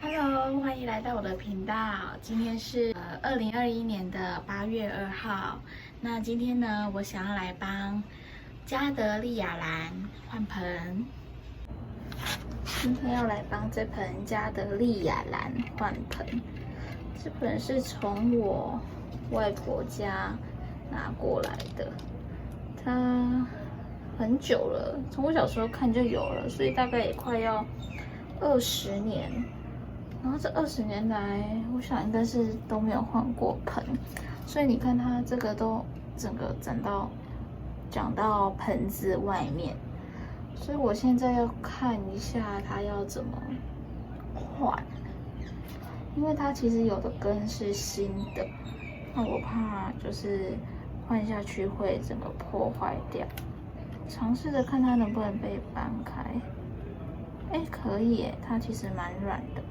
Hello， 欢迎来到我的频道。今天是2021年的8月2号。那今天呢，我想要来帮加德利亚兰换盆。今天要来帮这盆加德利亚兰换盆。这盆是从我外婆家拿过来的，它很久了，从我小时候看就有了，所以大概也快要20年。然后这20年来，我想应该是都没有换过盆，所以你看它这个都整个长到盆子外面，所以我现在要看一下它要怎么换，因为它其实有的根是新的，那我怕就是换下去会整个破坏掉，尝试着看它能不能被搬开。哎，可以耶，它其实蛮软的。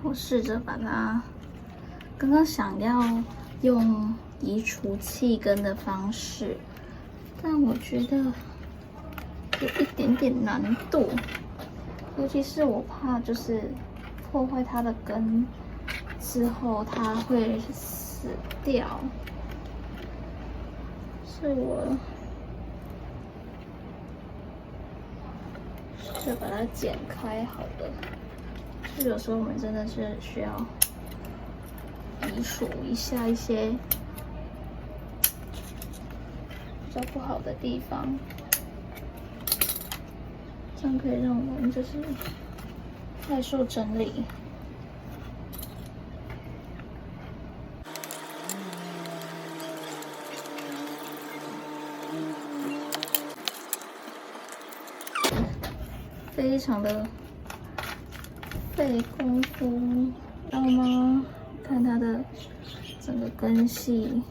我试着把它，刚刚想要用移除气根的方式，但我觉得有一点点难度，尤其是我怕就是破坏它的根之后，它会死掉，所以我试着把它剪开好了。就有时候我们真的是需要移除一些比较不好的地方，这样可以让我们就是快速整理。非常的费功夫，知道吗？看它的整个根系，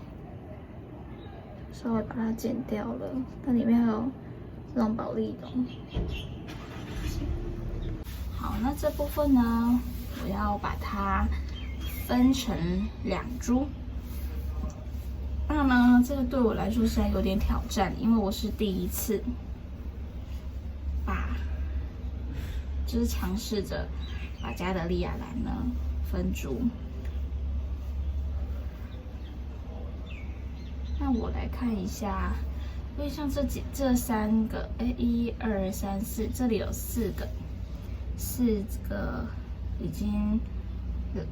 稍微把它剪掉了，它里面还有这种保丽龙。好，那这部分呢，我要把它分成2株。那呢，这个对我来说实在有点挑战，因为我是第一次就是尝试着把加德利亚兰呢分株。那我来看一下，因为像这3个，1、2、3、4，这里有4个已经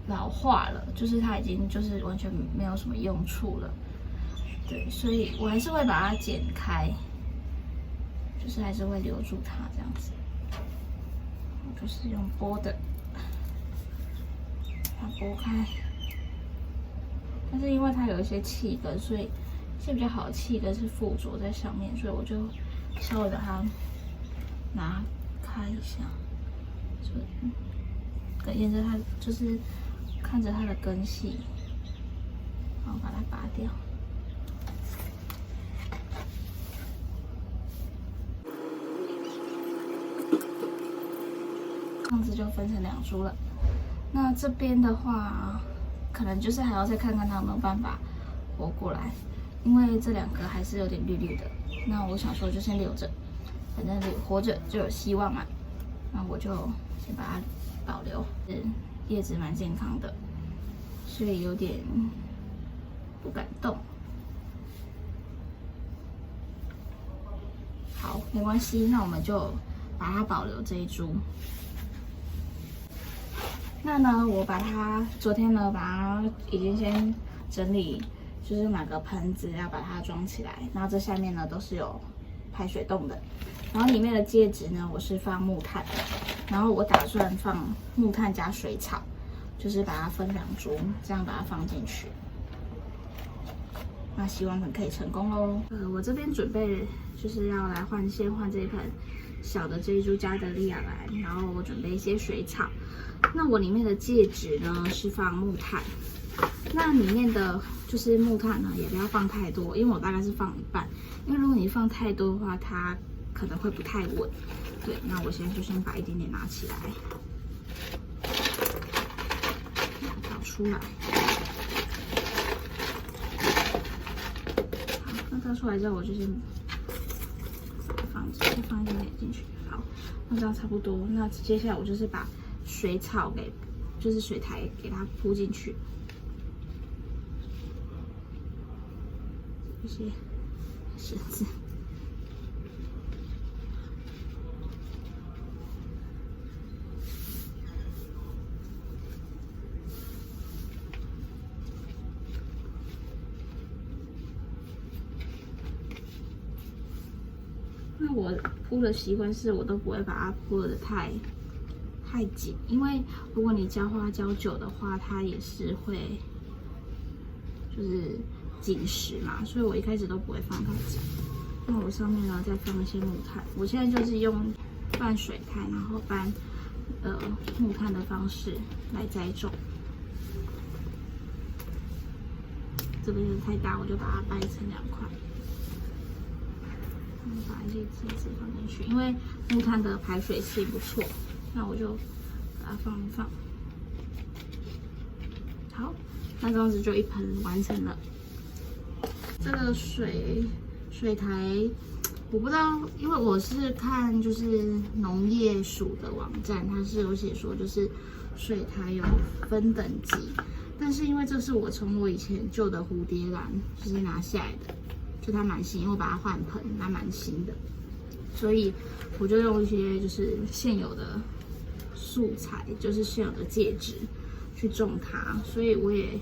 老化了，就是它已经就是完全没有什么用处了。对，所以我还是会把它剪开，就是还是会留住它这样子。就是用剥的，把它剥开。但是因为它有一些气根，所以一些比较好的气根是附着在上面，所以我就稍微把它拿开一下，就沿着它，就是看着它的根系，然后把它拔掉。这样子就分成2株了。那这边的话，可能就是还要再看看它有没有办法活过来，因为这2个还是有点绿绿的。那我想说就先留着，反正活着就有希望嘛。那我就先把它保留。叶子蛮健康的，所以有点不敢动。好，没关系，那我们就把它保留这一株。那呢，我把它昨天呢，把它已经先整理，就是哪个盆子要把它装起来，然后这下面呢都是有排水洞的，然后里面的介质呢，我是放木炭，然后我打算放木炭加水草，就是把它分2株，这样把它放进去。那希望可以成功喽。我这边准备就是要来先换这一盆小的这一株加德利亚兰，然后我准备一些水草。那我里面的介质呢是放木炭，那里面的就是木炭呢也不要放太多，因为我大概是放1半，因为如果你放太多的话，它可能会不太稳。对，那我现在就先把一点点拿起来，找出来。倒出来之后，我就先放一点点进去。好，那这样差不多。那接下来我就是把水草就是水苔给它铺进去，这些绳子。那我铺的习惯是我都不会把它铺的太紧，因为如果你浇花浇久的话，它也是会就是紧实嘛，所以我一开始都不会放太紧。那我上面呢再放一些木炭，我现在就是用拌水苔，然后拌木炭的方式来栽种。这个有点太大，我就把它掰成2块。把一些枝子放进去，因为木炭的排水性不错，那我就把它放一放。好，那这样子就一盆完成了。这个水苔，我不知道，因为我是看就是农业署的网站，它是有写说就是水苔有分等级，但是因为这是我从我以前旧的蝴蝶兰就是拿下来的。就它蛮新，因为我把它换盆，它蛮新的，所以我就用一些就是现有的素材，就是现有的介质去种它，所以我也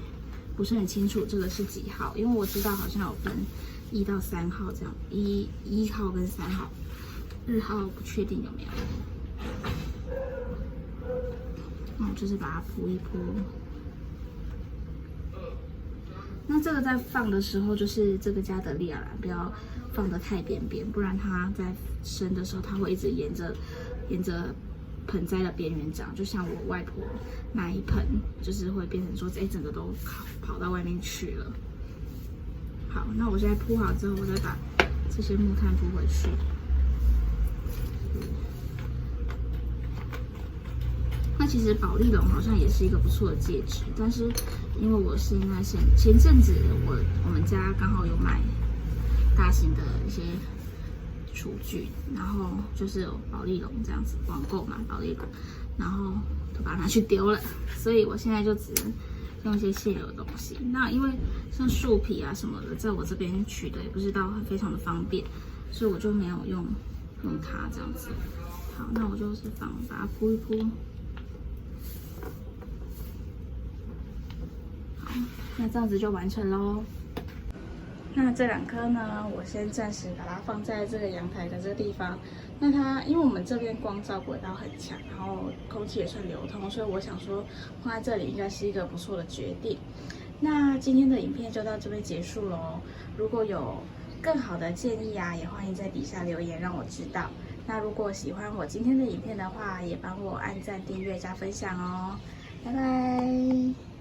不是很清楚这个是几号，因为我知道好像有分1到3号这样，1号跟3号，2号不确定有没有。那我就是把它铺一铺。那这个在放的时候，就是这个加德利亚兰不要放得太边边，不然它在生的时候，它会一直沿着盆栽的边缘长，就像我外婆那一盆，就是会变成说，整个都跑到外面去了。好，那我现在铺好之后，我再把这些木炭铺回去。那其实保利龙好像也是一个不错的介质，但是因为我现在前阵子我们家刚好有买大型的一些厨具，然后就是有保利龙这样子网购买保利龙，然后都把它拿去丢了，所以我现在就只能用一些现有的东西。那因为像树皮啊什么的，在我这边取的也不是到非常的方便，所以我就没有用它这样子。好，那我就是把它铺一铺。那这样子就完成咯。那这2颗呢，我先暂时把它放在这个阳台的这个地方。那它因为我们这边光照轨道很强，然后空气也算流通，所以我想说放在这里应该是一个不错的决定。那今天的影片就到这边结束咯。如果有更好的建议啊，也欢迎在底下留言让我知道。那如果喜欢我今天的影片的话，也帮我按赞、订阅、加分享哦。拜拜。